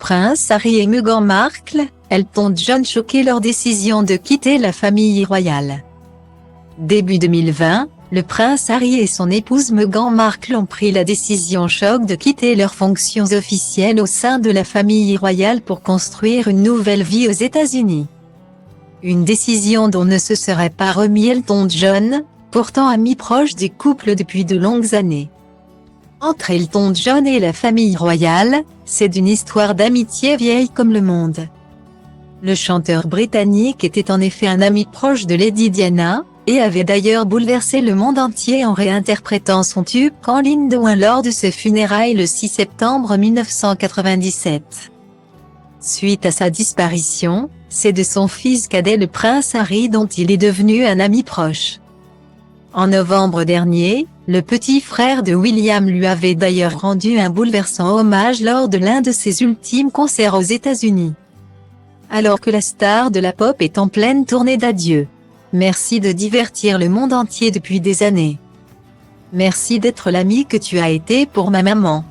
prince Harry et Meghan Markle, Elton John choqué leur décision de quitter la famille royale. Début 2020, le prince Harry et son épouse Meghan Markle ont pris la décision choc de quitter leurs fonctions officielles au sein de la famille royale pour construire une nouvelle vie aux États-Unis. Une décision dont ne se serait pas remis Elton John, pourtant ami proche du couple depuis de longues années. Entre Elton John et la famille royale, c'est d'une histoire d'amitié vieille comme le monde. Le chanteur britannique était en effet un ami proche de Lady Diana, et avait d'ailleurs bouleversé le monde entier en réinterprétant son tube Quand Lindoin lors de ses funérailles le 6 septembre 1997. Suite à sa disparition, c'est de son fils cadet le prince Harry dont il est devenu un ami proche. En novembre dernier, le petit frère de William lui avait d'ailleurs rendu un bouleversant hommage lors de l'un de ses ultimes concerts aux États-Unis. Alors que la star de la pop est en pleine tournée d'adieu. Merci de divertir le monde entier depuis des années. Merci d'être l'ami que tu as été pour ma maman.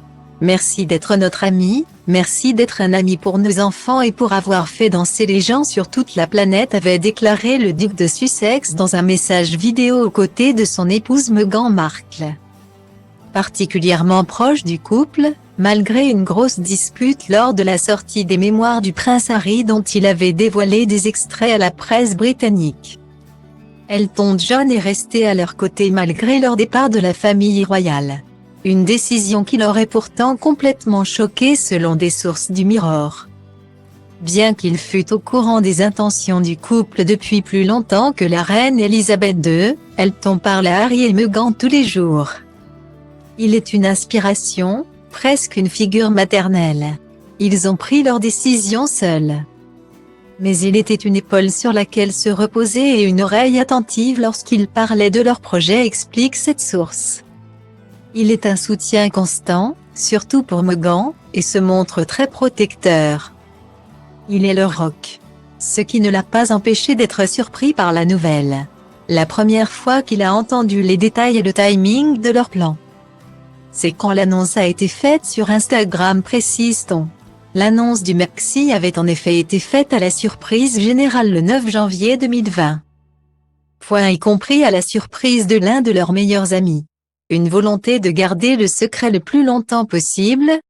Merci d'être notre ami, merci d'être un ami pour nos enfants et pour avoir fait danser les gens sur toute la planète, avait déclaré le duc de Sussex dans un message vidéo aux côtés de son épouse Meghan Markle. Particulièrement proche du couple, malgré une grosse dispute lors de la sortie des mémoires du prince Harry dont il avait dévoilé des extraits à la presse britannique. Elton John est resté à leur côté malgré leur départ de la famille royale. Une décision qui l'aurait pourtant complètement choqué selon des sources du Mirror. Bien qu'il fût au courant des intentions du couple depuis plus longtemps que la reine Elisabeth II, Elton parle à Harry et Meghan tous les jours. Il est une inspiration, presque une figure maternelle. Ils ont pris leur décision seuls. Mais il était une épaule sur laquelle se reposer et une oreille attentive lorsqu'ils parlaient de leur projet, explique cette source. Il est un soutien constant, surtout pour Meghan, et se montre très protecteur. Il est leur rock. Ce qui ne l'a pas empêché d'être surpris par la nouvelle. La première fois qu'il a entendu les détails et le timing de leur plan. C'est quand l'annonce a été faite sur Instagram, précise-t-on. L'annonce du maxi avait en effet été faite à la surprise générale le 9 janvier 2020. Y compris à la surprise de l'un de leurs meilleurs amis. Une volonté de garder le secret le plus longtemps possible,